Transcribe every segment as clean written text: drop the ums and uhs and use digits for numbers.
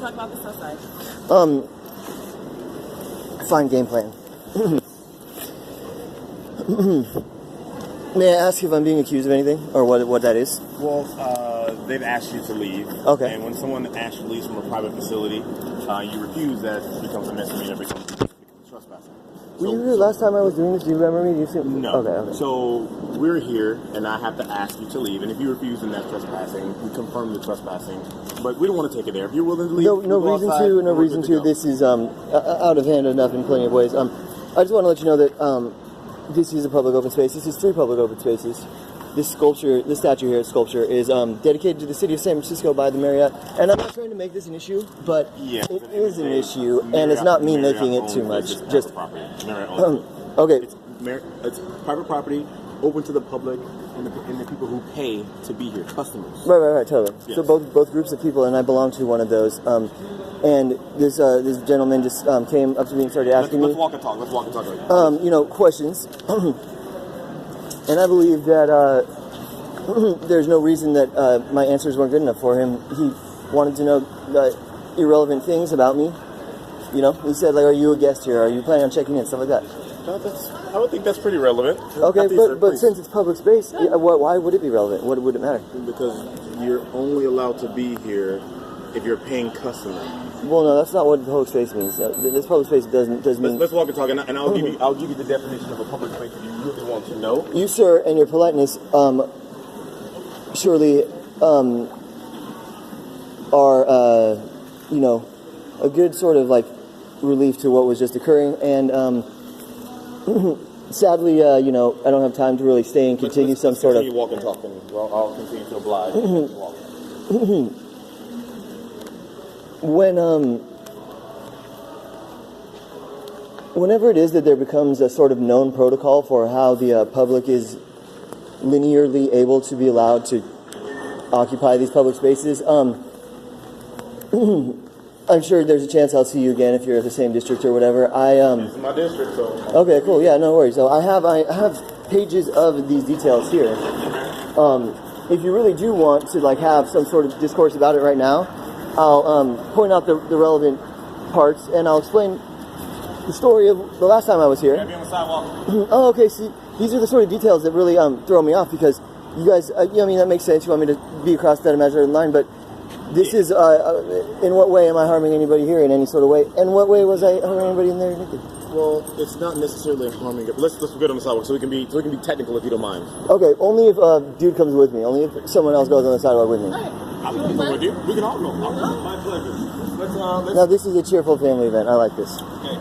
talk about this outside. Fine game plan. May I ask if I'm being accused of anything, or what that is? Well, they've asked you to leave. Okay. And when someone asks you to leave from a private facility, you refuse, that becomes a misdemeanor, becomes trespassing. Were you here last time I was doing this? Do you remember me? No. Okay. So we're here, and I have to ask you to leave. And if you refuse, then that's trespassing. We confirm the trespassing, but we don't want to take it there. If you're willing to leave, no reason to. This is out of hand enough in plenty of ways. I just want to let you know that this is a public open space. This is 3 public open spaces. This statue here, sculpture, is dedicated to the city of San Francisco by the Marriott. And I'm not trying to make this an issue, but it is an issue, and it's not me making it too much. Just okay. It's private property, open to the public, and the people who pay to be here, customers. Right, totally. Yes. So both groups of people, and I belong to one of those. And this gentleman just came up to me and started asking me. Let's walk and talk. Questions. And I believe that there's no reason that my answers weren't good enough for him. He wanted to know irrelevant things about me. He said, like, are you a guest here? Are you planning on checking in? Stuff like that. I would think that's pretty relevant. Okay, but since it's public space, why would it be relevant? What would it matter? Because you're only allowed to be here if you're a paying customer. Well, no, that's not what public space means. This public space doesn't mean. Let's walk and talk, and I'll give you the definition of a public space if you really want to know. You, sir, and your politeness, surely, are a good sort of like relief to what was just occurring, and sadly, I don't have time to really stay and continue let's sort of. Walk and talk, and I'll continue to oblige. Whenever it is that there becomes a sort of known protocol for how the public is linearly able to be allowed to occupy these public spaces, I'm sure there's a chance I'll see you again if you're at the same district or whatever. This is my district, so. Okay, cool. Yeah, no worries. So I have pages of these details here. If you really do want to have some sort of discourse about it right now, I'll point out the relevant parts, and I'll explain the story of the last time I was here. Maybe on the sidewalk. Oh, okay. See, these are the sort of details that really throw me off, because you guys, that makes sense. You want me to be across that imaginary line, but this is, in what way am I harming anybody here in any sort of way? In what way was I harming anybody in there naked? Well, it's not necessarily harming. Let's get on the sidewalk so we can be technical, if you don't mind. Okay, only if a dude comes with me. Only if someone else goes on the sidewalk with me. I can go with you. We can all go. My pleasure. Let's Now, this is a cheerful family event. I like this. Okay.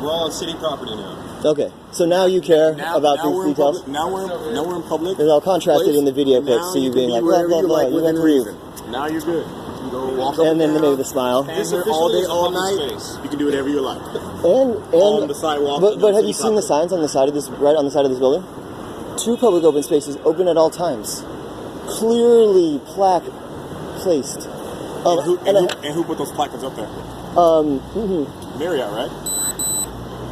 We're all on city property now. Okay, so now you care about these details? Now we're in public. And I'll contrast it in the video clip, so you being like, blah, blah, blah, you have to leave. Now you're good. You go walk up and then maybe the smile. This is all day, all night. You can do whatever you like. And on the sidewalk. But have you seen the signs on the side of this, right on the side of this building? 2 public open spaces open at all times. Clearly plaque placed. And who put those placards up there? Marriott, right?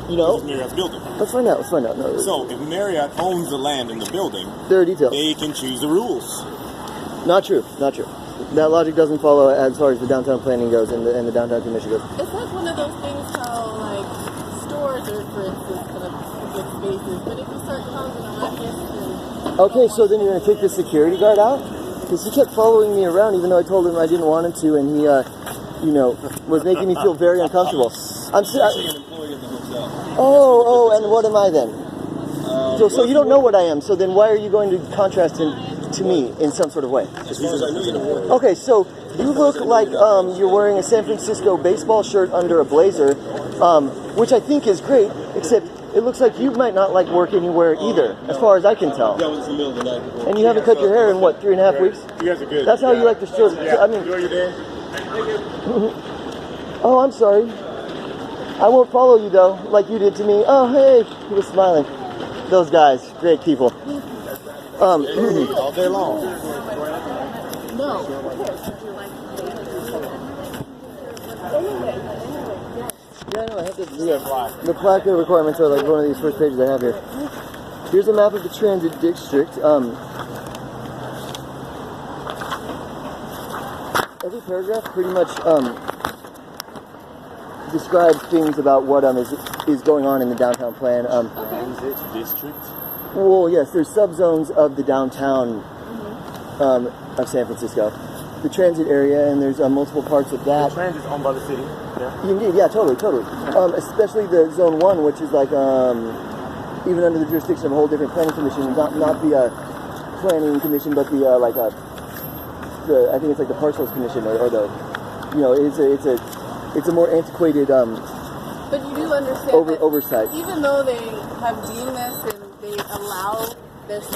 This is Marriott's building. Let's find out. No, so if Marriott owns the land in the building, there are details. They can choose the rules. Not true. That logic doesn't follow as far as the downtown planning goes and the downtown commission goes. It's like one of those things how, stores are, for instance, kind of public spaces, but if you start calling it an office... Okay, so then you're going to kick the security guard out? Because he kept following me around even though I told him I didn't want him to, and he, was making me feel very uncomfortable. I'm actually an employee of the hotel. Oh, and what am I then? So you don't know what I am, so then why are you going to contrast him to me in some sort of way? As far as I know, you don't worry. Okay, so you look like you're wearing a San Francisco baseball shirt under a blazer, which I think is great, except it looks like you might not like work anywhere either, as far as I can tell. That was in the middle of the night before. And you haven't cut your hair in, 3.5 weeks? You guys are good. That's how you like to show. Yeah. Enjoy your day. Oh, I'm sorry. I won't follow you, though, like you did to me. Oh, hey. He was smiling. Those guys, great people. All day long. No. Yeah, I know. I have to. The plaque requirements are like one of these first pages I have here. Here's a map of the transit district. Every paragraph pretty much describe things about what is going on in the downtown plan. Transit district. Well, yes, there's subzones of the downtown of San Francisco, the transit area, and there's multiple parts of that. The transit's owned by the city. Yeah. Indeed, yeah, totally. Especially the Zone 1, which is like even under the jurisdiction of a whole different planning commission, not the planning commission, but the I think it's like the parcels commission or the, you know, it's a more antiquated But you do understand oversight. even though they have deemed this and they allow this